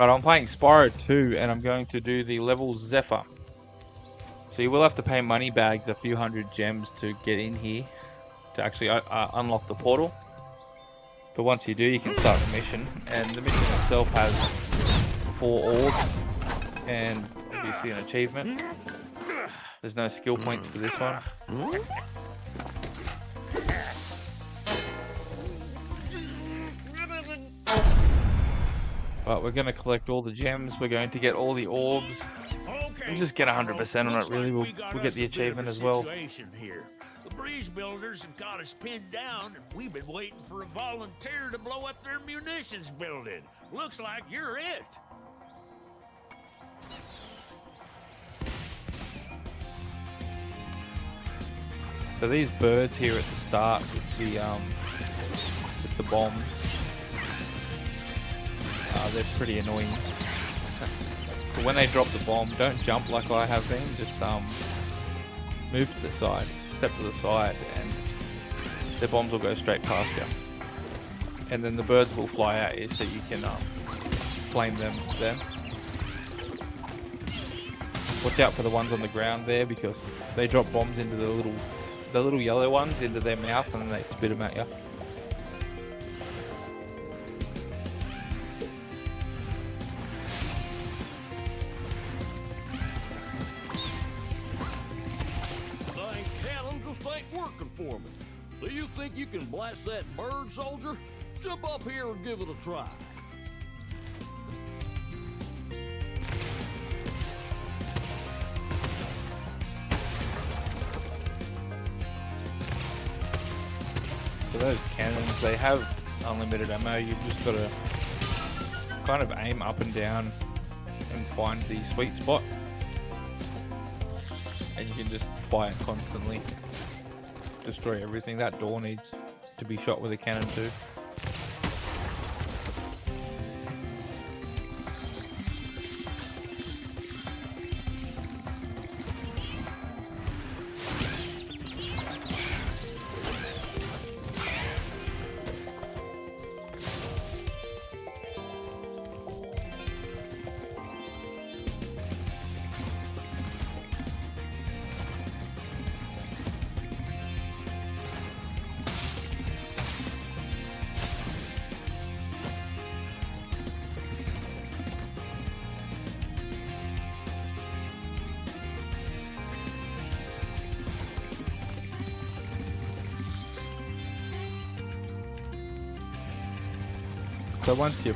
Right, I'm playing Spyro 2 and I'm going to do the level Zephyr. So you will have to pay money bags, a few hundred gems to get in here to actually unlock the portal. But once you do, you can start the mission. And the mission itself has 4 orbs and obviously an achievement. There's no skill points for this one. But we're going to collect all the gems, we're going to get all the orbs, and just get 100% on it really, we'll get the achievement as well. Here. The bridge builders have got us pinned down, and we've been waiting for a volunteer to blow up their munitions building. Looks like you're it. So these birds here at the start with the bombs, they're pretty annoying. But when they drop the bomb, don't jump like I have been, just move to the side, step to the side, and the bombs will go straight past you. And then the birds will fly at you so you can flame them then. Watch out for the ones on the ground there because they drop bombs into the little yellow ones into their mouth and then they spit them at you. Working for me. Do you think you can blast that bird, soldier? Jump up here and give it a try. So those cannons, they have unlimited ammo. You've just got to kind of aim up and down and find the sweet spot. And you can just fire constantly. Destroy everything. That door needs to be shot with a cannon too. So once you're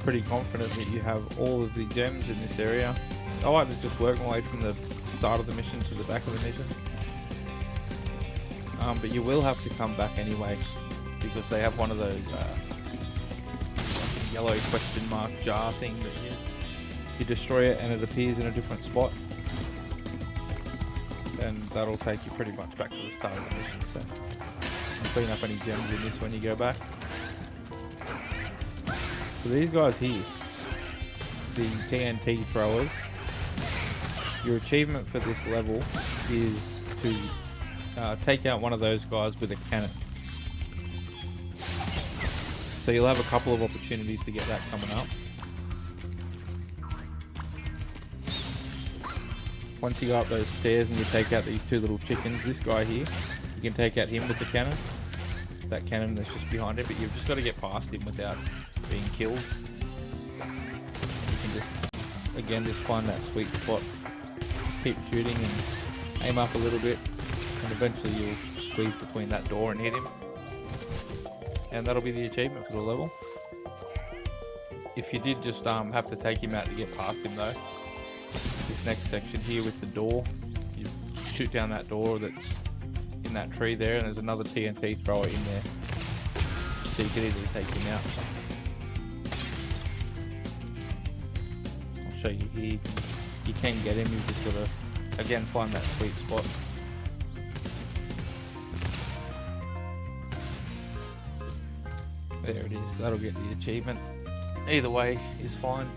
pretty confident that you have all of the gems in this area, I like to just work my way from the start of the mission to the back of the mission. But you will have to come back anyway, because they have one of those yellow question mark jar thing that you destroy it and it appears in a different spot. And that'll take you pretty much back to the start of the mission, so clean up any gems in this when you go back. So these guys here, the TNT throwers, your achievement for this level is to take out one of those guys with a cannon. So you'll have a couple of opportunities to get that coming up. Once you go up those stairs and you take out these 2 little chickens, this guy here, you can take out him with the cannon. That cannon that's just behind it, but you've just got to get past him without being killed. You can just, again, just find that sweet spot. Just keep shooting and aim up a little bit, and eventually you'll squeeze between that door and hit him. And that'll be the achievement for the level. If you did just have to take him out to get past him though, this next section here with the door, you shoot down that door that's in that tree there, and there's another TNT thrower in there, so you can easily take him out. I'll show you here. You can get him, you've just got to again find that sweet spot. There it is, that'll get the achievement. Either way is fine.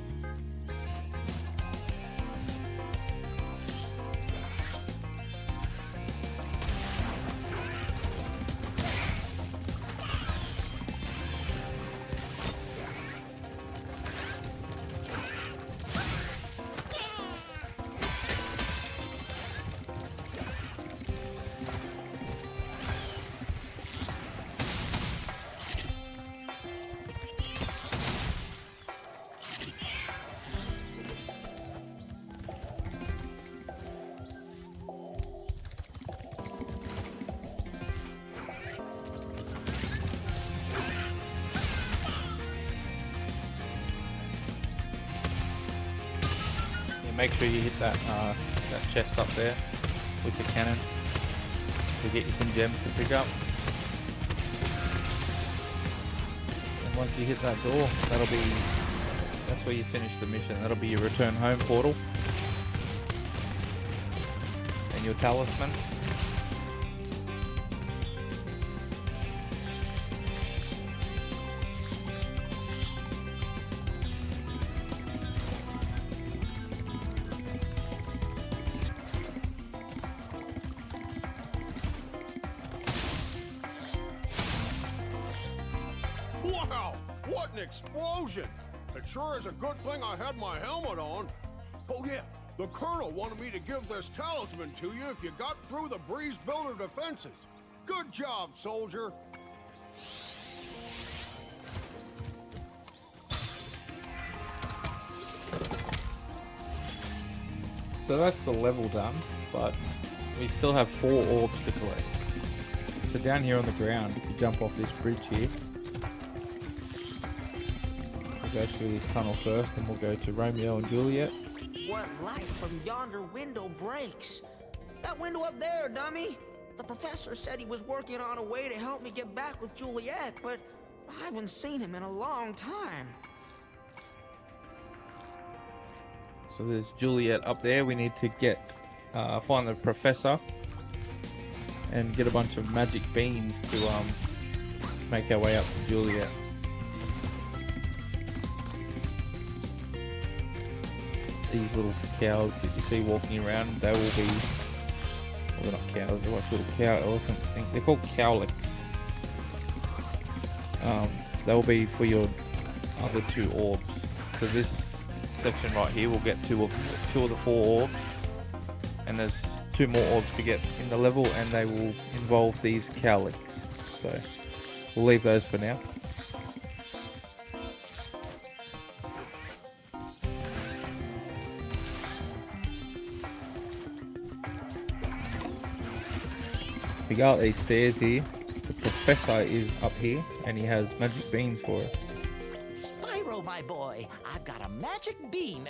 make sure you hit that that chest up there with the cannon to get you some gems to pick up. And once you hit that door, that's where you finish the mission. That'll be your return home portal and your talisman. Wow! What an explosion! It sure is a good thing I had my helmet on. Oh yeah, the Colonel wanted me to give this talisman to you if you got through the breeze builder defenses. Good job, soldier. So that's the level done, but we still have 4 orbs to collect. So down here on the ground, if you jump off this bridge here, we'll go through this tunnel first and we'll go to Romeo and Juliet. What light from yonder window breaks? That window up there, dummy! The professor said he was working on a way to help me get back with Juliet, but I haven't seen him in a long time. So there's Juliet up there. We need to get find the professor and get a bunch of magic beans to make our way up to Juliet. These little cows that you see walking around, they will be, well, they're not cows, they're like little cow elephants thing. They're called Cowleks. They will be for your other 2 orbs. So this section right here will get 2 of the 4 orbs, and there's 2 more orbs to get in the level, and they will involve these Cowleks. So we'll leave those for now. We go up these stairs here. The professor is up here, and he has magic beans for us. Spyro, my boy, I've got a magic bean,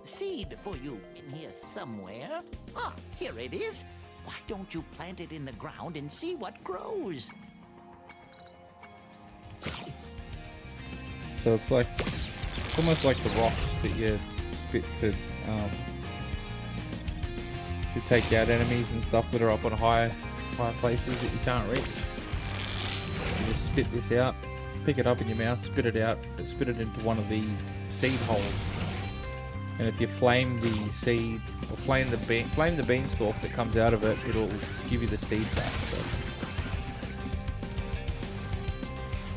seed for you in here somewhere. Ah, here it is. Why don't you plant it in the ground and see what grows? So it's almost like the rocks that you spit to take out enemies and stuff that are up on high places that you can't reach. You just spit this out, pick it up in your mouth, spit it out, but spit it into one of the seed holes. And if you flame the seed or flame the beanstalk that comes out of it, it'll give you the seed back. So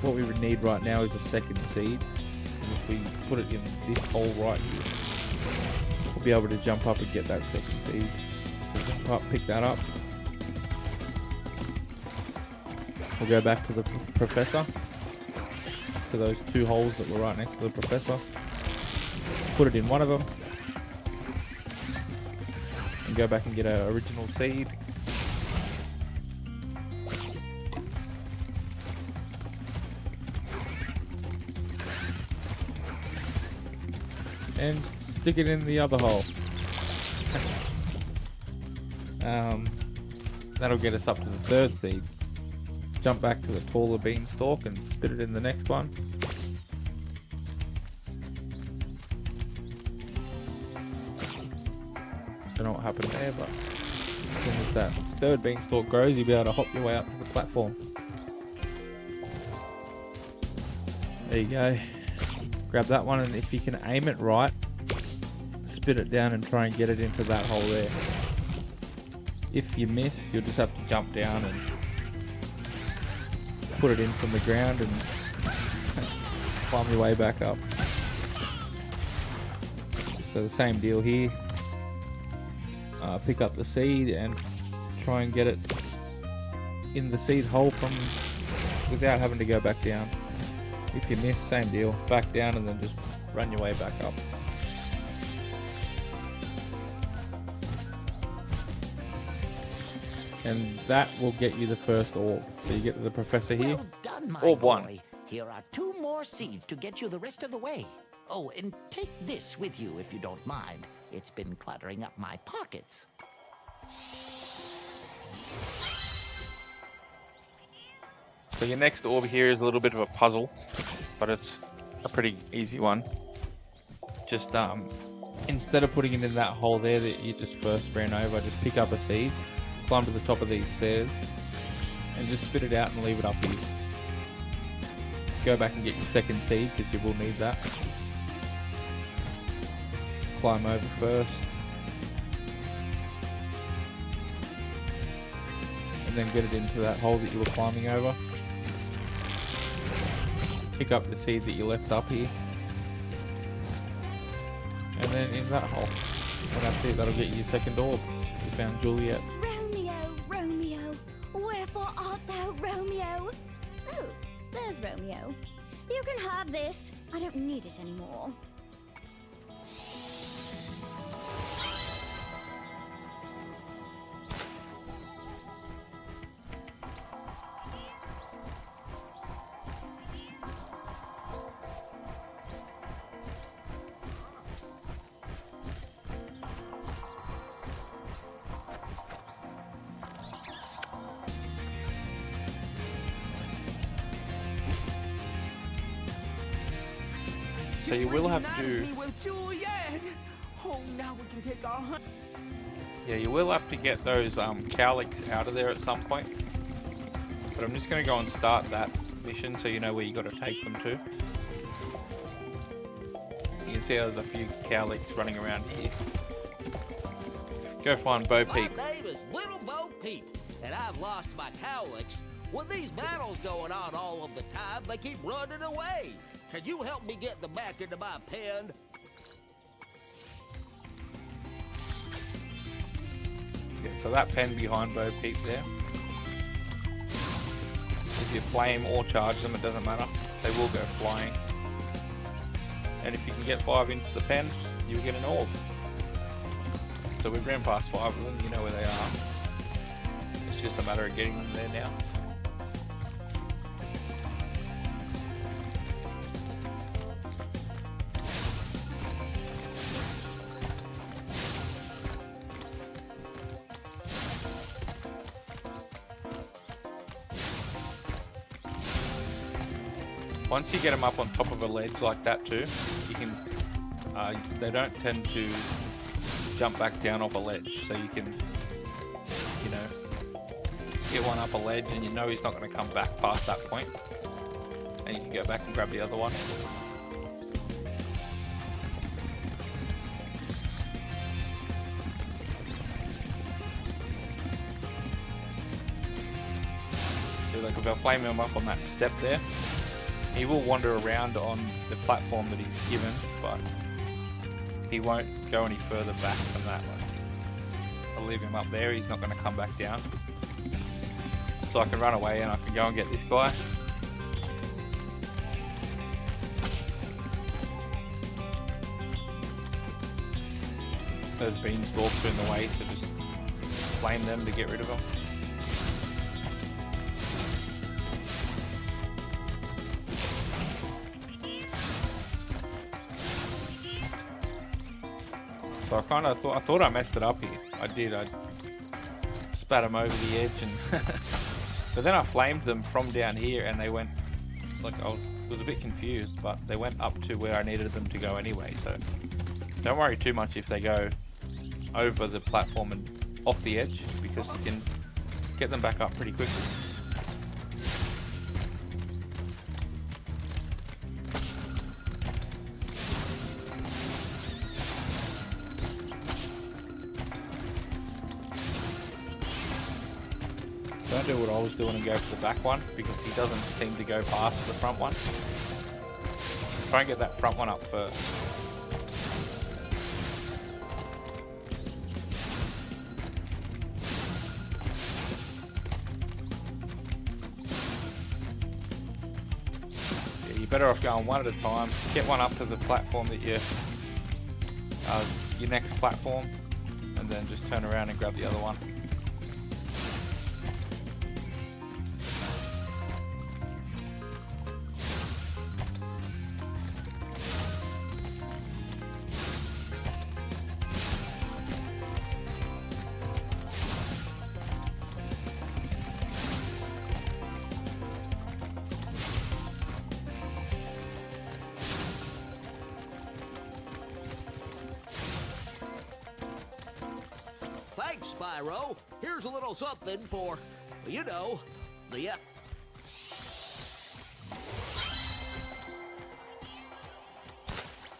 what we would need right now is a second seed. And if we put it in this hole right here, we'll be able to jump up and get that second seed. So jump up, pick that up. We'll go back to the professor, to those 2 holes that were right next to the professor. Put it in one of them, and go back and get our original seed. And stick it in the other hole. That'll get us up to the 3rd seed. Jump back to the taller beanstalk and spit it in the next one. Don't know what happened there, but as soon as that 3rd beanstalk grows, you'll be able to hop your way up to the platform. There you go. Grab that one, and if you can aim it right, spit it down and try and get it into that hole there. If you miss, you'll just have to jump down and put it in from the ground and climb your way back up. So the same deal here. Pick up the seed and try and get it in the seed hole without having to go back down. If you miss, same deal, back down and then just run your way back up. And that will get you the first orb. So you get the professor here. Well done, my Orb boy. 1. Here are 2 more seeds to get you the rest of the way. Oh, and take this with you if you don't mind. It's been cluttering up my pockets. So your next orb here is a little bit of a puzzle, but it's a pretty easy one. Just instead of putting it in that hole there that you just first ran over, just pick up a seed, climb to the top of these stairs, and just spit it out and leave it up here. Go back and get your second seed because you will need that. Climb over first. And then get it into that hole that you were climbing over. Pick up the seed that you left up here. And then in that hole. And that's it, that'll get you your second orb. You found Juliet. Romeo, Romeo, wherefore art thou, Romeo? Oh, there's Romeo. You can have this. I don't need it anymore. So you will have to... Me with Juliet. Oh, now we can take our hunt. Yeah, you will have to get those Cowleks out of there at some point. But I'm just going to go and start that mission so you know where you got to take them to. You can see there's a few Cowleks running around here. Go find Bo Peep. My name is Little Bo Peep, and I've lost my Cowleks. With these battles going on all of the time, they keep running away. Can you help me get them back into my pen? Yeah, so that pen behind Bo Peep there. If you flame or charge them, it doesn't matter. They will go flying. And if you can get 5 into the pen, you'll get an orb. So we've ran past 5 of them, you know where they are. It's just a matter of getting them there now. Once you get them up on top of a ledge like that too, you can, they don't tend to jump back down off a ledge, so you can, you know, get one up a ledge and you know he's not going to come back past that point, and you can go back and grab the other one. So like if I flame him up on that step there, he will wander around on the platform that he's given, but he won't go any further back than that. I'll leave him up there, he's not going to come back down. So I can run away and I can go and get this guy. Those beanstalks are in the way, so just flame them to get rid of them. So I thought I messed it up here. I did. I spat them over the edge, and but then I flamed them from down here, and they went like I was a bit confused, but they went up to where I needed them to go anyway. So don't worry too much if they go over the platform and off the edge, because you can get them back up pretty quickly. Don't do what I was doing and go for the back one, because he doesn't seem to go past the front one. Try and get that front one up first. Yeah, you're better off going one at a time. Get one up to the platform that your next platform, and then just turn around and grab the other one. Spyro. Here's a little something for, you know, the...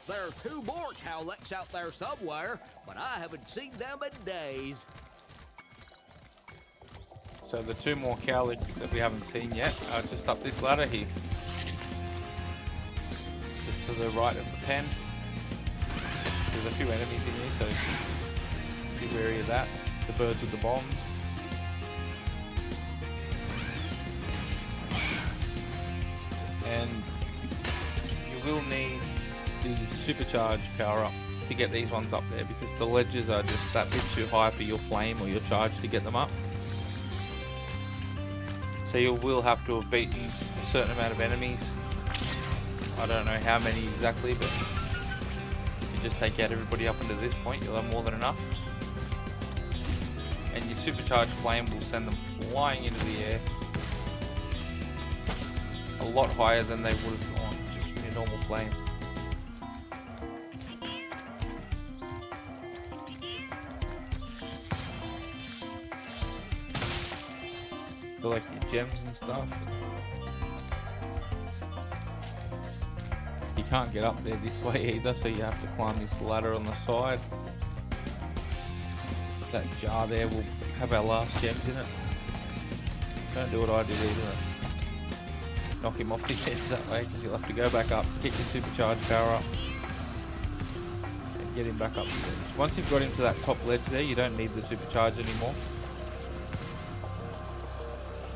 There are 2 more Cowleks out there somewhere, but I haven't seen them in days. So the 2 more Cowleks that we haven't seen yet are just up this ladder here. Just to the right of the pen. There's a few enemies in here, so be wary of that. The birds with the bombs. And you will need the supercharge power up to get these ones up there, because the ledges are just that bit too high for your flame or your charge to get them up. So you will have to have beaten a certain amount of enemies. I don't know how many exactly, but if you just take out everybody up until this point, you'll have more than enough. And your supercharged flame will send them flying into the air. A lot higher than they would have gone just from your normal flame. For like your gems and stuff. You can't get up there this way either, so you have to climb this ladder on the side. That jar there will have our last gems in it. Don't do what I did either. Knock him off the edge that way, because you'll have to go back up, get your supercharged power up, and get him back up the edge. Once you've got him to that top ledge there, you don't need the supercharge anymore.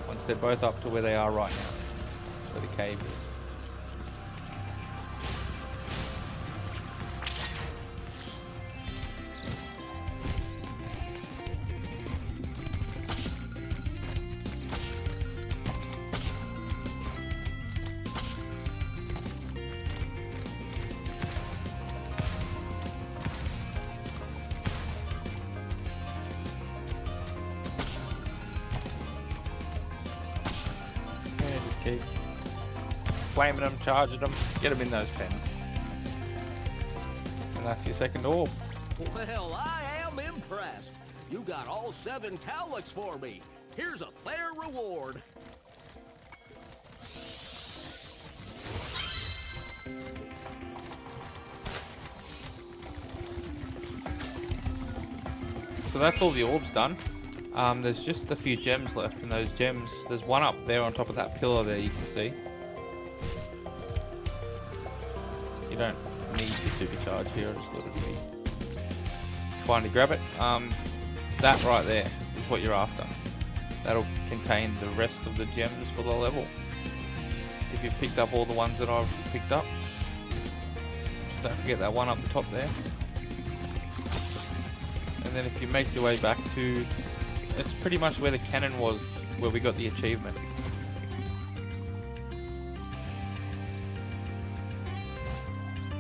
Once they're both up to where they are right now, where the cave is. Keep flaming them, charging them, get them in those pens. And that's your second orb. Well, I am impressed. You got all 7 Cowleks for me. Here's a fair reward. So that's all the orbs done. There's just a few gems left, and those gems, there's one up there on top of that pillar there, you can see. You don't need the supercharge here, I just thought it'd be fine to grab it. That right there is what you're after. That'll contain the rest of the gems for the level. If you've picked up all the ones that I've picked up. Don't forget that one up the top there. And then if you make your way back to... It's pretty much where the cannon was, where we got the achievement.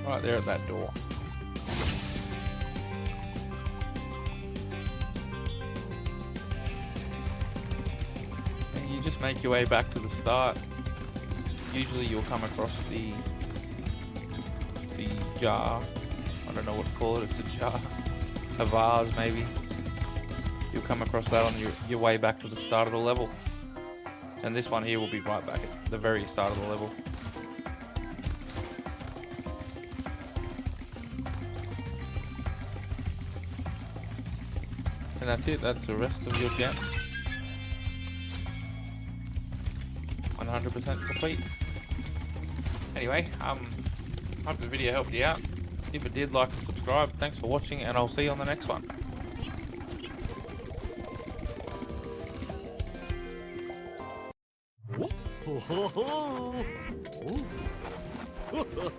Right there at that door. And you just make your way back to the start. Usually you'll come across the jar. I don't know what to call it, it's a jar. A vase maybe. You'll come across that on your way back to the start of the level. And this one here will be right back at the very start of the level. And that's it, that's the rest of your gems. 100% complete. Anyway, hope the video helped you out. If it did, like and subscribe. Thanks for watching, and I'll see you on the next one. Ho ho ho!